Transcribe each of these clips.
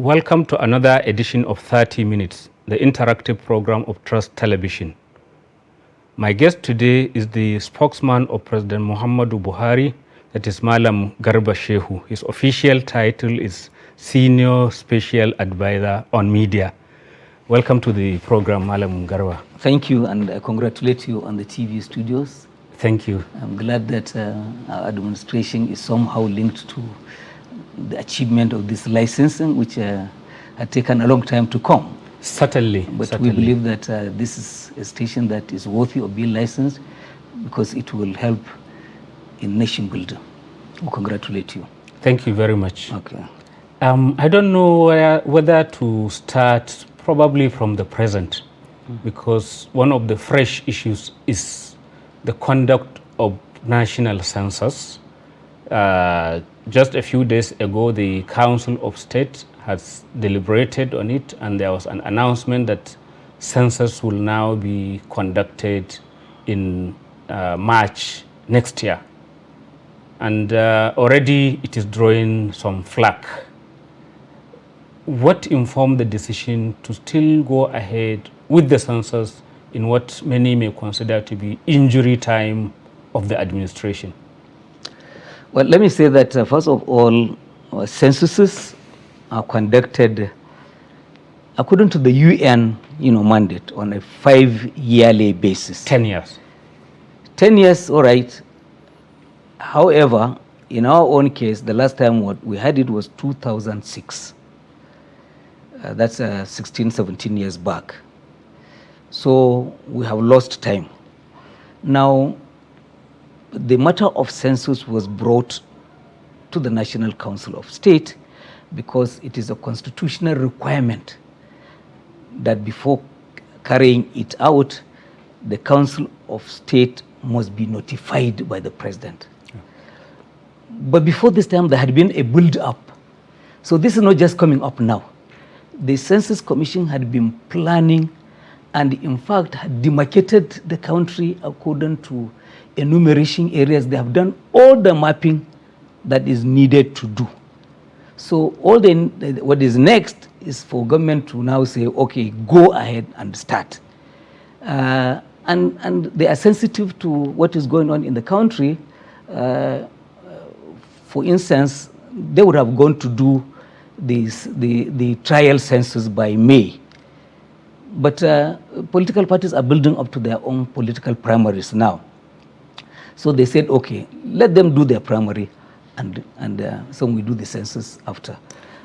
Welcome to another edition of 30 Minutes, the interactive program of Trust Television. My guest today is the spokesman of President Muhammadu Buhari, that is Malam Garba Shehu. His official title is Senior Special Advisor on Media. Welcome to the program, Malam Garba. Thank you, and I congratulate you on the TV studios. Thank you. I'm glad that our administration is somehow linked to the achievement of this licensing, which had taken a long time to come. Certainly. But certainly. we believe that this is a station that is worthy of being licensed because it will help in nation building. We congratulate you. Thank you very much. Okay. I don't know whether to start probably from the present, because one of the fresh issues is the conduct of national census. Just a few days ago, the Council of State has deliberated on it, and there was an announcement that census will now be conducted in March next year. And already it is drawing some flack. What informed the decision to still go ahead with the census in what many may consider to be injury time of the administration? Well, let me say that first of all, censuses are conducted according to the UN, mandate on a 5-yearly basis. 10 years. 10 years, all right. However, in our own case, the last time what we had it was 2006. That's 16, 17 years back. So we have lost time. Now, the matter of census was brought to the National Council of State because it is a constitutional requirement that before carrying it out, the Council of State must be notified by the President. Yeah. But before this time, there had been a build-up. So this is not just coming up now. The Census Commission had been planning and in fact had demarcated the country according to enumeration areas. They have done all the mapping that is needed to do. So what is next is for government to now say, okay, go ahead and start. And they are sensitive to what is going on in the country. For instance, they would have gone to do the trial census by May. But political parties are building up to their own political primaries now. So they said, okay, let them do their primary, and so we do the census after.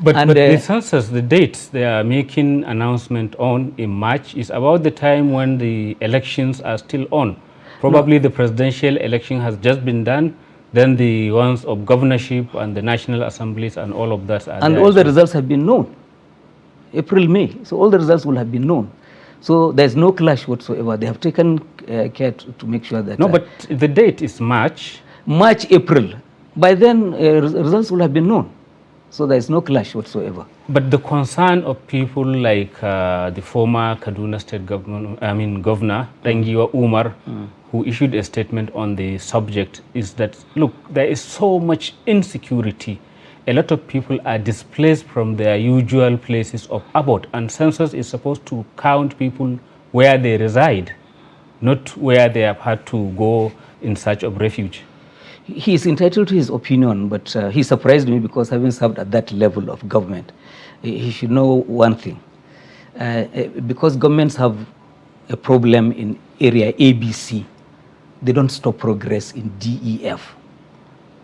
But the census, the dates they are making announcement on in March is about the time when the elections are still on. Probably the presidential election has just been done, then the ones of governorship and the national assemblies and all of that are and there. All the results have been known. April, May. So all the results will have been known. So there's no clash whatsoever. They have taken care to make sure that... No, but the date is March. March, April. By then, results will have been known. So there's no clash whatsoever. But the concern of people like the former Kaduna State governor, Dangiwa Umar, who issued a statement on the subject, is that, look, there is so much insecurity. A lot of people are displaced from their usual places of abode, and census is supposed to count people where they reside, not where they have had to go in search of refuge. He is entitled to his opinion, but he surprised me because having served at that level of government, he should know one thing. Because governments have a problem in area ABC, they don't stop progress in DEF.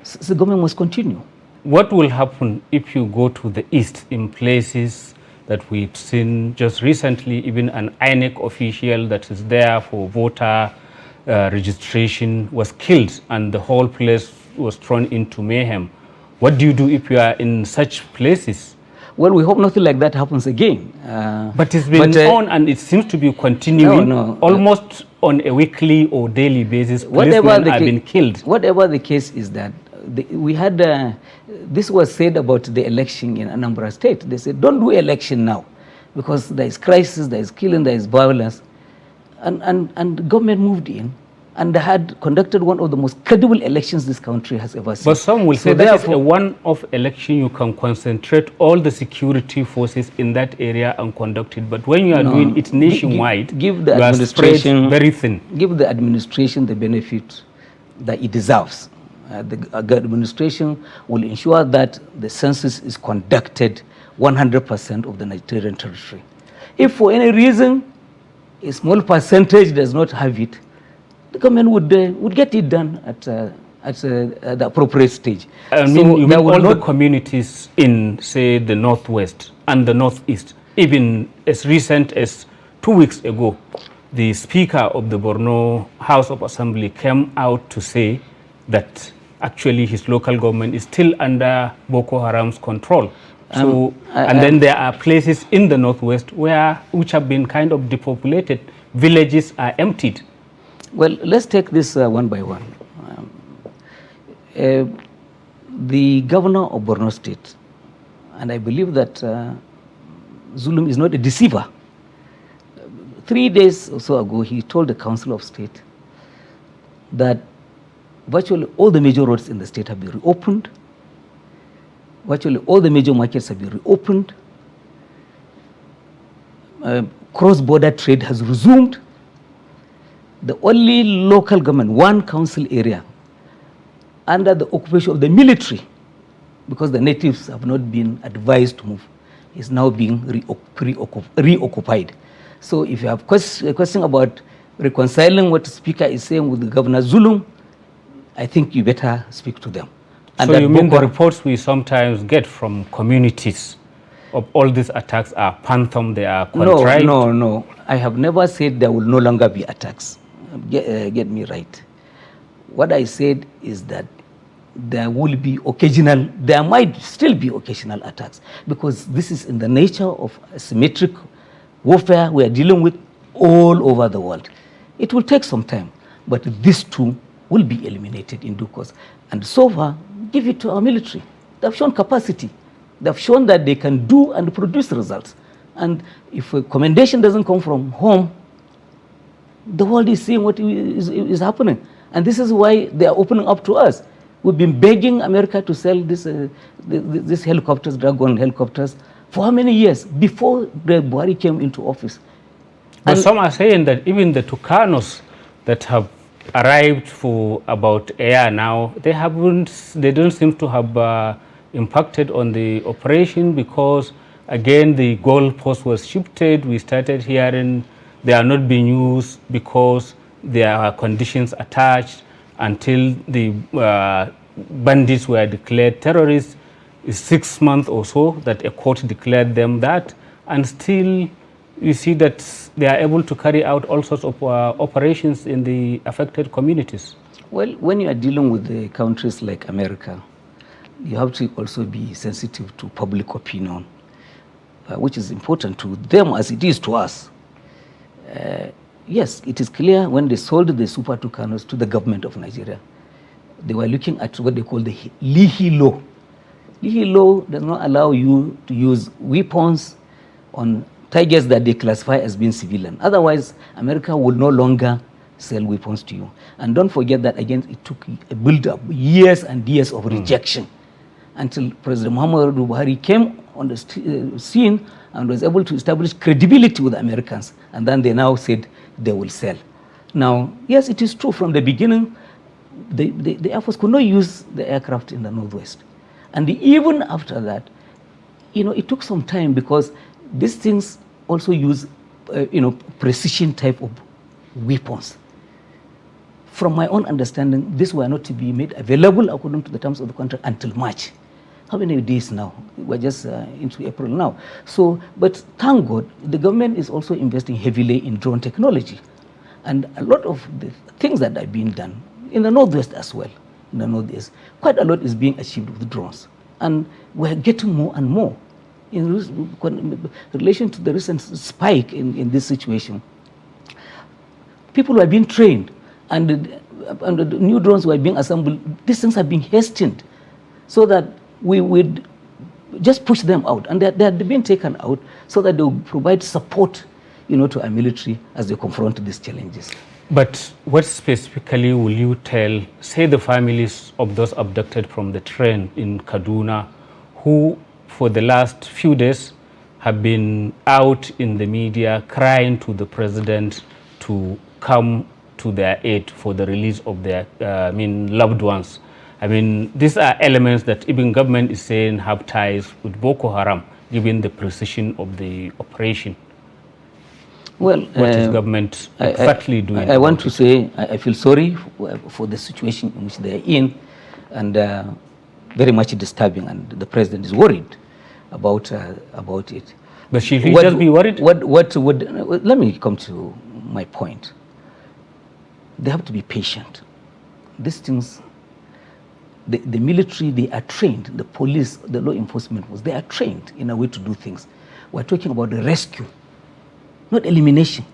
So the government must continue. What will happen if you go to the east in places that we've seen just recently, even an INEC official that is there for voter registration was killed and the whole place was thrown into mayhem? What do you do if you are in such places? Well, we hope nothing like that happens again. But it's been on and it seems to be continuing almost on a weekly or daily basis. Policemen have been killed. Whatever the case is that, we had, this was said about the election in Anambra State. They said, don't do election now because there is crisis, there is killing, there is violence. And government moved in and had conducted one of the most credible elections this country has ever seen. But some will say that is a one-off election. You can concentrate all the security forces in that area and conduct it. But when you are doing it nationwide, give the you administration are spread very thin. Give the administration the benefit that it deserves. The administration will ensure that the census is conducted 100% of the Nigerian territory. If for any reason a small percentage does not have it, the government would get it done at the appropriate stage. I mean, you mean all the communities in, say, the Northwest and the Northeast. Even as recent as 2 weeks ago, the Speaker of the Borno House of Assembly came out to say that actually his local government is still under Boko Haram's control. So, and then there are places in the Northwest which have been kind of depopulated. Villages are emptied. Well, let's take this one by one. The governor of Borno State, and I believe that Zulum is not a deceiver. 3 days or so ago, he told the Council of State that virtually all the major roads in the state have been reopened. Virtually all the major markets have been reopened. Cross-border trade has resumed. The only local government, one council area, under the occupation of the military, because the natives have not been advised to move, is now being reoccupied. So if you have a question about reconciling what the Speaker is saying with the Governor Zulum, I think you better speak to them. And so you mean the reports we sometimes get from communities of all these attacks are phantom, they are contrived? No. I have never said there will no longer be attacks. Get me right. What I said is that there might still be occasional attacks, because this is in the nature of asymmetric warfare we are dealing with all over the world. It will take some time, but these two will be eliminated in due course. And so far, give it to our military. They've shown capacity. They've shown that they can do and produce results. And if a commendation doesn't come from home, the world is seeing what is happening. And this is why they are opening up to us. We've been begging America to sell these helicopters, Dragon helicopters, for how many years? Before Buhari came into office. But some are saying that even the Tucanos that have arrived for about a year now, they don't seem to have impacted on the operation, because again the goalpost was shifted. We started hearing they are not being used because there are conditions attached until the bandits were declared terrorists. It's 6 months or so that a court declared them that, and still you see that they are able to carry out all sorts of operations in the affected communities. Well, when you are dealing with the countries like America, you have to also be sensitive to public opinion, which is important to them as it is to us. Yes, it is clear when they sold the Super Tucanos to the government of Nigeria, they were looking at what they call the Lihi law. Lihi law does not allow you to use weapons on targets that they classify as being civilian. Otherwise, America will no longer sell weapons to you. And don't forget that, again, it took a build-up, years and years of rejection, until President Muhammadu Buhari came on the scene and was able to establish credibility with the Americans. And then they now said they will sell. Now, yes, it is true, from the beginning, the Air Force could not use the aircraft in the Northwest. And even after that, it took some time, because these things also use, precision type of weapons. From my own understanding, these were not to be made available according to the terms of the contract until March. How many days now? We're just into April now. So, but thank God, the government is also investing heavily in drone technology. And a lot of the things that are being done in the Northwest as well, in the Northeast, quite a lot is being achieved with drones. And we're getting more and more. In relation to the recent spike in this situation, people were being trained, and the new drones were being assembled. These things are being hastened so that we would just push them out, and they're being taken out so that they will provide support, to our military as they confront these challenges. But what specifically will you tell, say, the families of those abducted from the train in Kaduna, who for the last few days have been out in the media crying to the president to come to their aid for the release of their loved ones? I mean, these are elements that even government is saying have ties with Boko Haram, given the precision of the operation. Well, what is government exactly doing? I want to say I feel sorry for the situation in which they are in, and very much disturbing, and the president is worried about it. But should he just be worried? Let me come to my point. They have to be patient. These things, the military, they are trained. The police, the law enforcement, they are trained in a way to do things. We're talking about the rescue, not elimination.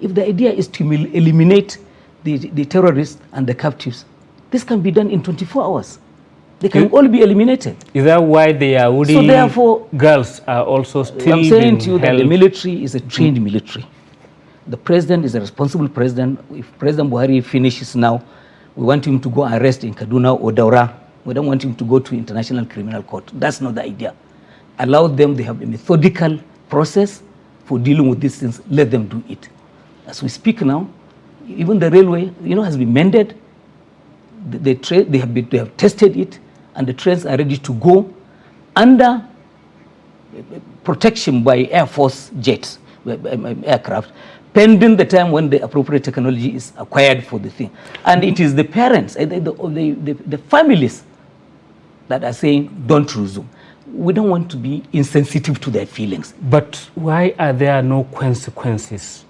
If the idea is to eliminate the terrorists and the captives, this can be done in 24 hours. They can all be eliminated. Is that why the Yahudi So therefore, girls are also still I'm saying to you that held? the military is a trained military. The president is a responsible president. If President Buhari finishes now, we want him to go and rest in Kaduna or Daura. We don't want him to go to International Criminal Court. That's not the idea. Allow them, they have a methodical process for dealing with these things. Let them do it. As we speak now, even the railway, has been mended. They have tested it, and the trains are ready to go under protection by Air Force jets, aircraft, pending the time when the appropriate technology is acquired for the thing. And it is the parents, the families that are saying, don't resume. We don't want to be insensitive to their feelings. But why are there no consequences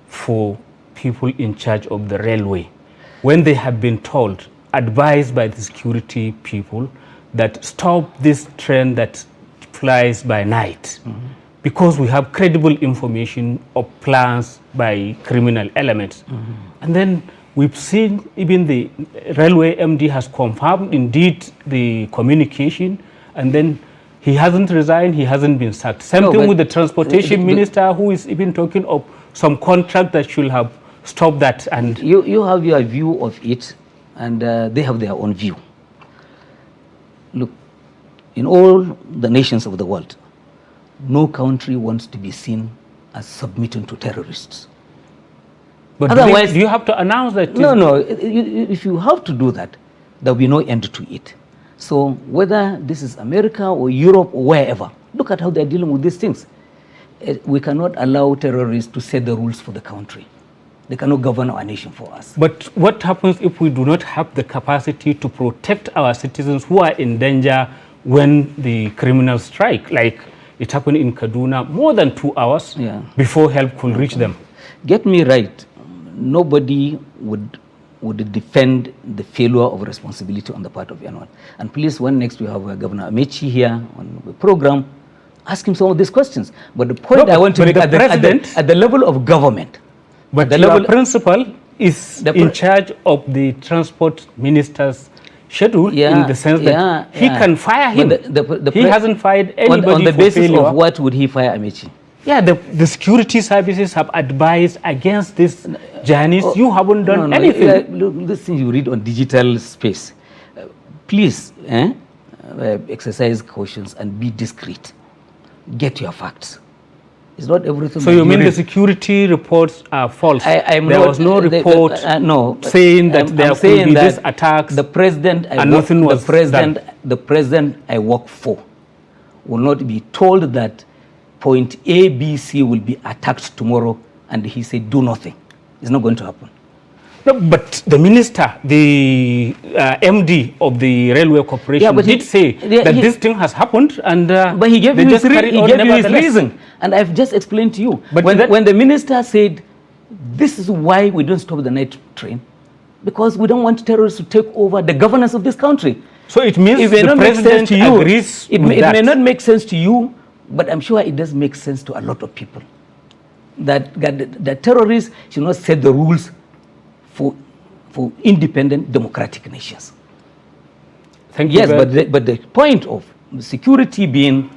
for people in charge of the railway when they have been told, advised by the security people, that stop this train that flies by night? Mm-hmm. Because we have credible information of plans by criminal elements. Mm-hmm. And then we've seen even the railway MD has confirmed indeed the communication, and then he hasn't resigned, he hasn't been sacked. Same thing with the transportation minister, who is even talking of some contract that should have stopped that. And you have your view of it, and they have their own view. Look, in all the nations of the world, no country wants to be seen as submitting to terrorists. But otherwise, do you have to announce that? No. If you have to do that, there will be no end to it. So whether this is America or Europe or wherever, look at how they're dealing with these things. We cannot allow terrorists to set the rules for the country. They cannot govern our nation for us. But what happens if we do not have the capacity to protect our citizens who are in danger when the criminals strike? Like it happened in Kaduna, more than 2 hours before help could reach them. Get me right. Nobody would defend the failure of responsibility on the part of anyone. And please, when next we have Governor Amechi here on the program, ask him some of these questions. But the point I want to make at the level of government. But the your principal is in charge of the transport minister's schedule, in the sense that he can fire him. He hasn't fired anybody on the basis of what would he fire Amechi? Yeah, the security services have advised against this journeys. You haven't done anything. Look, this thing you read on digital space. Please exercise cautions and be discreet. Get your facts. It's not everything. So you mean the security reports are false? There was no report saying that there could be these attacks. The president, the president I work for will not be told that point A, B, C will be attacked tomorrow, and he said do nothing. It's not going to happen. No, but the minister, the MD of the railway corporation, did say that this thing has happened, and but he gave you his reason, and I've just explained to you. But when the minister said, "This is why we don't stop the night train, because we don't want terrorists to take over the governance of this country." So it means the president agrees with that. It may not make sense to you, but I'm sure it does make sense to a lot of people. That terrorists should not set the rules for independent democratic nations. Thank you. Yes, but the point of security being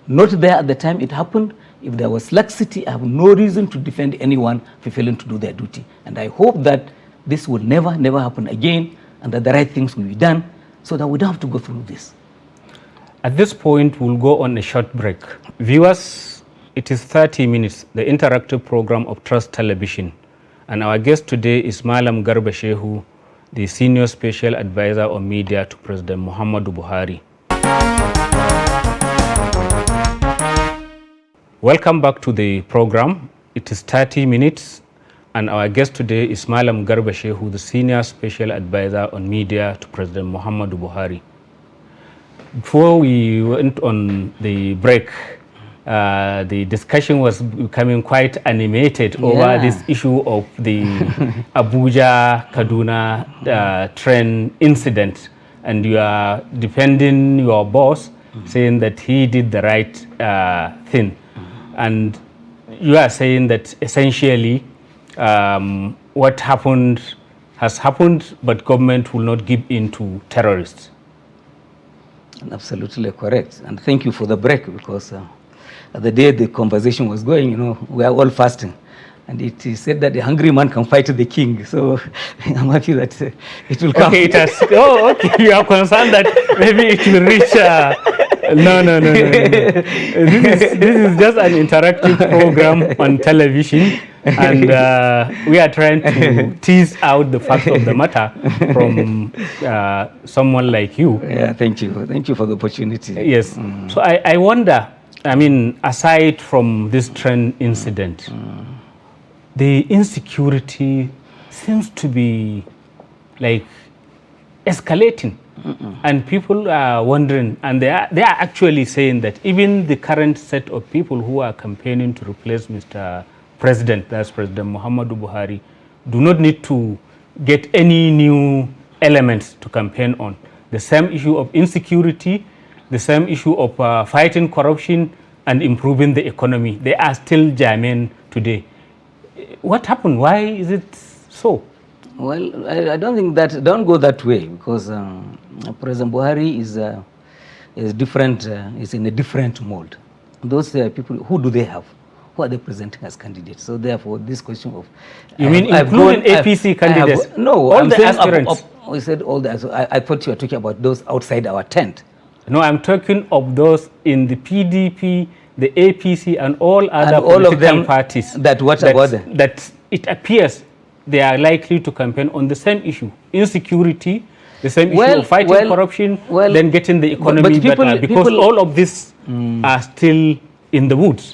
not there at the time it happened If there was laxity, I have no reason to defend anyone for failing to do their duty. And I hope that this will never happen again, and that the right things will be done so that we don't have to go through this. At this point, we'll go on a short break. Viewers, it is 30 minutes, the interactive program of Trust Television. And our guest today is Malam Garba Shehu, the Senior Special Advisor on Media to President Muhammadu Buhari. Welcome back to the program. It is 30 minutes, and our guest today is Malam Garba Shehu, the Senior Special Advisor on Media to President Muhammadu Buhari. Before we went on the break, the discussion was becoming quite animated over this issue of the Abuja-Kaduna train incident, and you are defending your boss, saying that he did the right thing. And you are saying that essentially what happened has happened, but government will not give in to terrorists. Absolutely correct. And thank you for the break, because the day the conversation was going, we are all fasting. And it is said that the hungry man can fight the king. So I'm happy that it will come. Okay, it has. Oh, okay. You are concerned that maybe it will reach. No. This is just an interactive program on television, and we are trying to tease out the facts of the matter from someone like you. Yeah, thank you. Thank you for the opportunity. Yes. So I wonder, I mean, aside from this train incident, the insecurity seems to be like escalating. And people are wondering, and they are actually saying that even the current set of people who are campaigning to replace Mr. President, that's President Muhammadu Buhari, do not need to get any new elements to campaign on. The same issue of insecurity, the same issue of fighting corruption and improving the economy, they are still germane today. What happened? Why is it so? Well, I don't think that, don't go that way, because President Buhari is different, is in a different mold. Those people, who do they have? Who are they presenting as candidates? So therefore, this question of... You mean including APC candidates? No, all I'm the saying aspirants. We said all that. So I thought you were talking about those outside our tent. No, I'm talking of those in the PDP, the APC, and all other and all political of them parties. That what about them? That it appears they are likely to campaign on the same issue, insecurity, the same issue of fighting corruption, then getting the economy better, because all of this are still in the woods.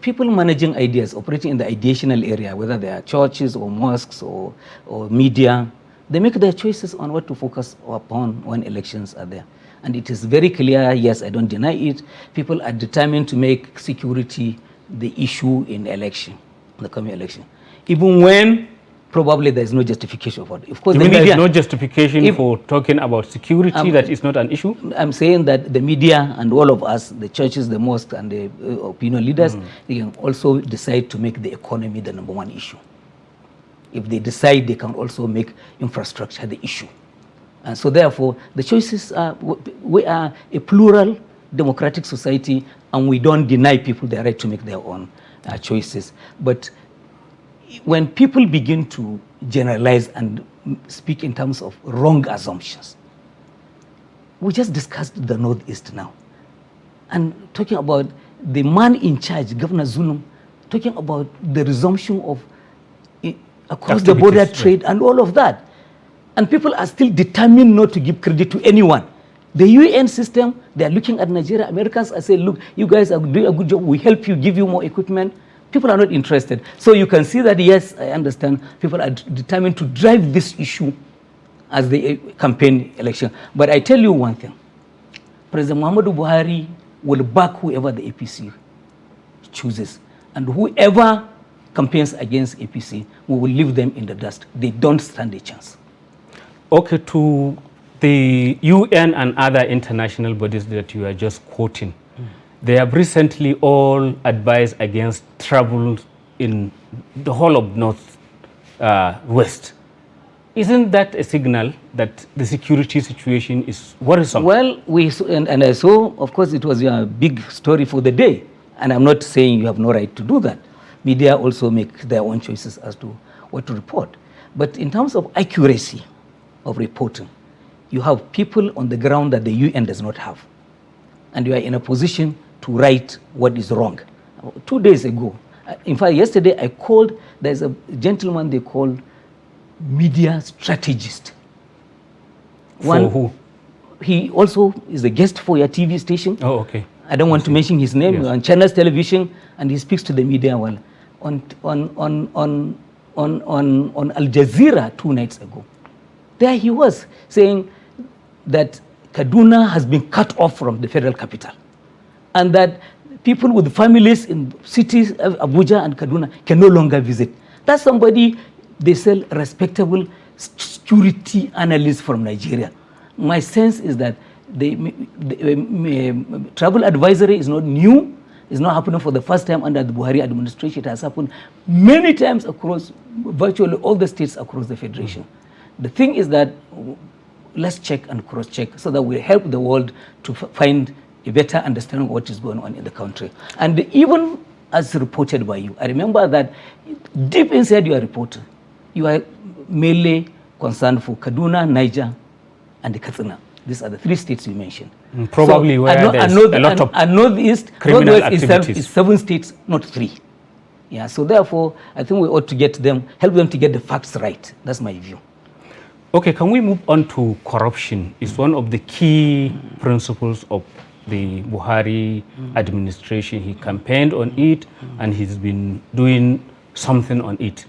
People managing ideas, operating in the ideational area, whether they are churches or mosques or media, they make their choices on what to focus upon when elections are there. And it is very clear, yes, I don't deny it, people are determined to make security the issue in the coming election. Even when probably there is no justification for it. Of course, you mean there is no justification for talking about security, that is not an issue? I'm saying that the media and all of us, the churches, the mosques, and the opinion leaders, they can also decide to make the economy the #1 issue. If they decide, they can also make infrastructure the issue. And so therefore, the choices are, we are a plural democratic society, and we don't deny people their right to make their own choices. But when people begin to generalize and speak in terms of wrong assumptions, we just discussed the Northeast now, and talking about the man in charge, Governor Zulum, talking about the resumption of across the border trade and all of that. And people are still determined not to give credit to anyone. The UN system, they are looking at Nigeria. Americans are saying, look, you guys are doing a good job. We help you, give you more equipment. People are not interested. So you can see that, yes, I understand, people are determined to drive this issue as the campaign election. But I tell you one thing, President Muhammadu Buhari will back whoever the APC chooses. And whoever campaigns against APC, we will leave them in the dust. They don't stand a chance. Okay, to the UN and other international bodies that you are just quoting, they have recently all advised against travel in the whole of North West. Isn't that a signal that the security situation is worrisome? Well, and I saw, of course, it was a big story for the day. And I'm not saying you have no right to do that. Media also make their own choices as to what to report. But in terms of accuracy of reporting, you have people on the ground that the UN does not have. And you are in a position to right what is wrong. 2 days ago, in fact, yesterday I called, there's a gentleman they call media strategist. For who? He also is a guest for your TV station. Oh, okay. I don't want to mention his name. Yes. On Channels Television, and he speaks to the media well. On Al Jazeera 2 nights ago, there he was saying that Kaduna has been cut off from the federal capital, and that people with families in cities of Abuja and Kaduna can no longer visit. That's somebody, they sell respectable security analyst from Nigeria. My sense is that the travel advisory is not new. It's not happening for the first time under the Buhari administration. It has happened many times across virtually all the states across the federation. The thing is that let's check and cross-check so that we help the world to find a better understanding of what is going on in the country. And even as reported by you, I remember that deep inside your report, you are mainly concerned for Kaduna, Niger, and Katsina. These are the 3 states you mentioned. Probably so, where there's a lot of criminal activities. Is 7 states, not 3. Yeah, so therefore, I think we ought to help them to get the facts right. That's my view. Okay, can we move on to corruption? It's one of the key principles of the Buhari administration. He campaigned on it, and he's been doing something on it.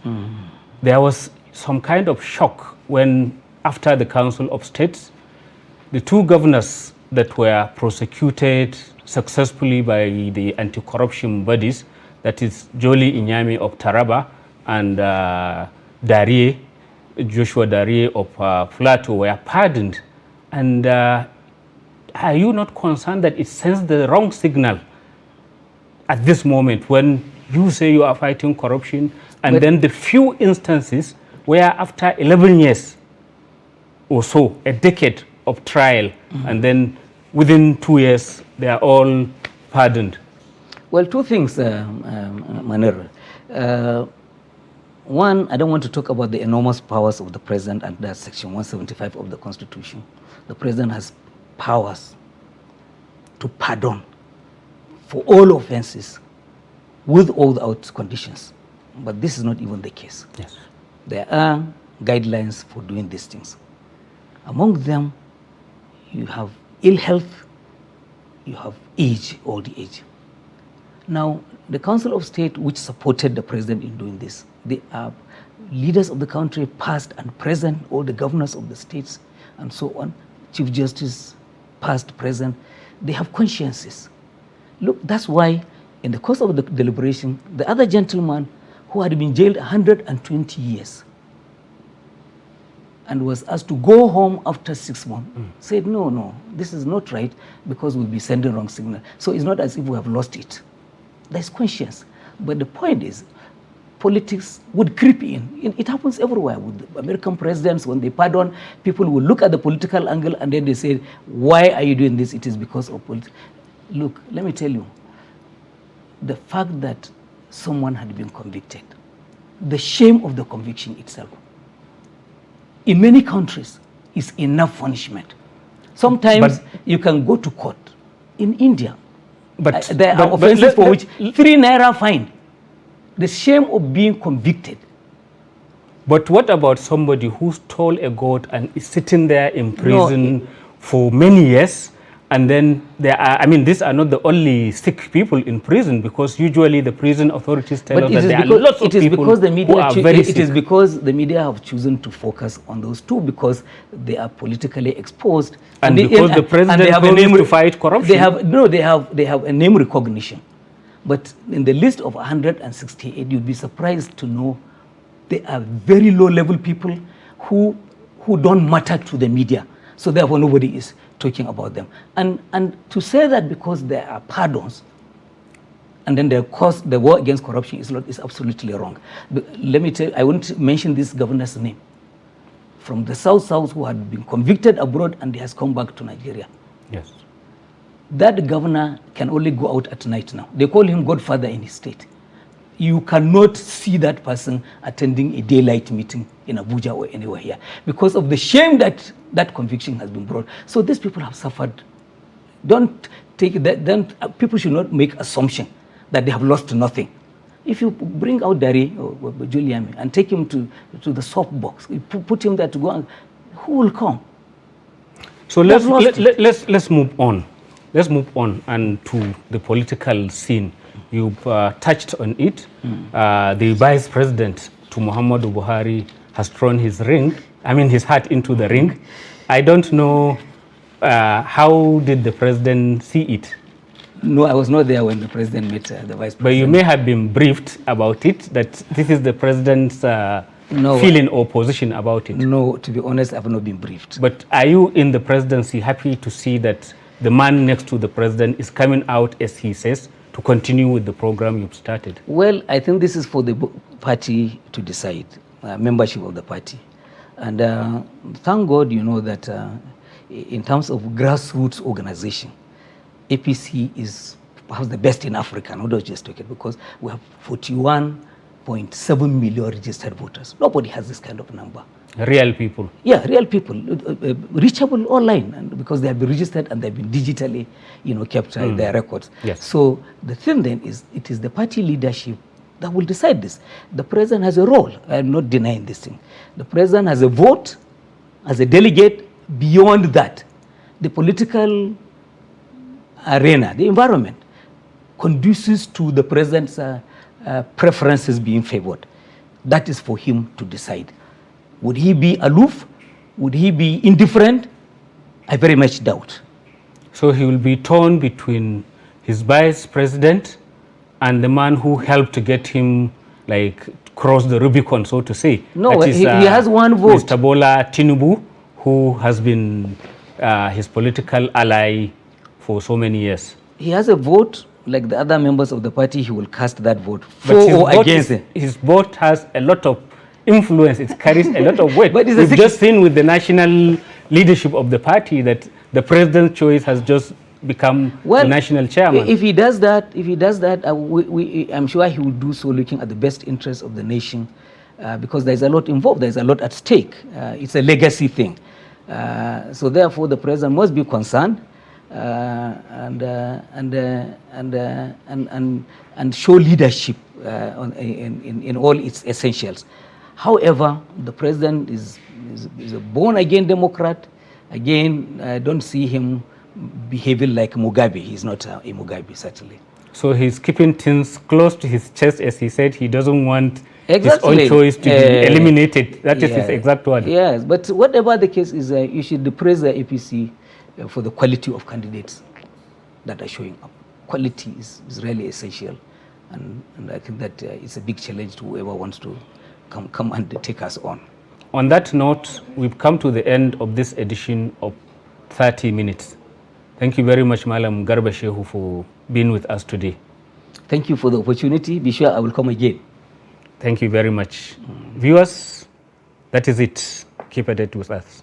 There was some kind of shock when, after the Council of States, the 2 governors that were prosecuted successfully by the anti-corruption bodies, that is Jolly Inyami of Taraba and Joshua Darie of Plateau, were pardoned. And are you not concerned that it sends the wrong signal at this moment when you say you are fighting corruption, and then the few instances where after 11 years or so, a decade of trial, and then within 2 years, they are all pardoned? Well, 2 things, Manera. One, I don't want to talk about the enormous powers of the president under Section 175 of the Constitution. The president has powers to pardon for all offenses with or without conditions. But this is not even the case. Yes. There are guidelines for doing these things. Among them, you have ill health, you have age, old age. Now, the Council of State, which supported the president in doing this, they are leaders of the country, past and present, all the governors of the states, and so on, Chief Justice, past, present, they have consciences. Look, that's why in the course of the deliberation, the other gentleman who had been jailed 120 years and was asked to go home after 6 months, said, no, this is not right, because we'll be sending wrong signal. So it's not as if we have lost it. There's conscience. But the point is, politics would creep in. It happens everywhere with the American presidents. When they pardon, people will look at the political angle and then they say, why are you doing this? It is because of politics. Look, let me tell you, the fact that someone had been convicted, the shame of the conviction itself, in many countries, is enough punishment. Sometimes you can go to court. In India, there are offenses for which 3 naira fine. The shame of being convicted. But what about somebody who stole a goat and is sitting there in prison for many years? And then there are, these are not the only sick people in prison, because usually the prison authorities tell us that there are lots of people who are very sick. It is because the media have chosen to focus on those 2, because they are politically exposed. And because the president have a name to fight corruption. They have a name recognition. But in the list of 168, you'd be surprised to know they are very low-level people who don't matter to the media. So therefore, nobody is talking about them. And to say that because there are pardons, and then the war against corruption is absolutely wrong. But let me tell you, I won't mention this governor's name, from the South who had been convicted abroad and he has come back to Nigeria. Yes. That governor can only go out at night now. They call him Godfather in his state. You cannot see that person attending a daylight meeting in Abuja or anywhere here because of the shame that that conviction has been brought. So these people have suffered. Don't take that. Then people should not make assumption that they have lost nothing. If you bring out Dari or Julian and take him to the soft box, put him there to go, who will come? So let's move on. Let's move on and to the political scene. You've touched on it. The vice president to Muhammadu Buhari has thrown his hat into the ring. I don't know how did the president see it? No, I was not there when the president met the vice president. But you may have been briefed about it, that this is the president's feeling or position about it. No, to be honest, I've not been briefed. But are you in the presidency happy to see that the man next to the president is coming out, as he says, to continue with the program you've started? Well, I think this is for the party to decide, membership of the party. And thank God, you know, that in terms of grassroots organization, APC is perhaps the best in Africa, not just take it, because we have 41.7 million registered voters. Nobody has this kind of number. Real people. Yeah, real people, reachable online, and because they have been registered and they've been digitally, you know, kept their records. Yes. So the thing then is, it is the party leadership that will decide this. The president has a role. I am not denying this thing. The president has a vote, as a delegate. Beyond that, the political arena, the environment, conduces to the president's preferences being favored. That is for him to decide. Would he be aloof? Would he be indifferent? I very much doubt. So he will be torn between his vice president and the man who helped to get him, like, cross the Rubicon, so to say. No, that is, he has one vote. Mr. Bola Tinubu, who has been his political ally for so many years. He has a vote. Like the other members of the party, he will cast that vote for or against it. His vote has a lot of influence. It carries a lot of weight. But we've just seen with the national leadership of the party that the president's choice has just become the national chairman. If he does that, I'm sure he will do so looking at the best interests of the nation, because there's a lot involved. There's a lot at stake. It's a legacy thing. So therefore, the president must be concerned and show leadership in all its essentials. However, the president is a born-again Democrat. Again, I don't see him behaving like Mugabe. He's not a Mugabe, certainly. So he's keeping things close to his chest, as he said. He doesn't want exactly. his own choice to be eliminated. That is his exact word. Yes, but whatever the case is, you should praise the APC for the quality of candidates that are showing up. Quality is really essential, and I think that it's a big challenge to whoever wants to come and take us on. On that note, we've come to the end of this edition of 30 Minutes. Thank you very much, Malam Garba Shehu, for being with us today. Thank you for the opportunity. Be sure I will come again. Thank you very much. Viewers, that is it. Keep at it with us.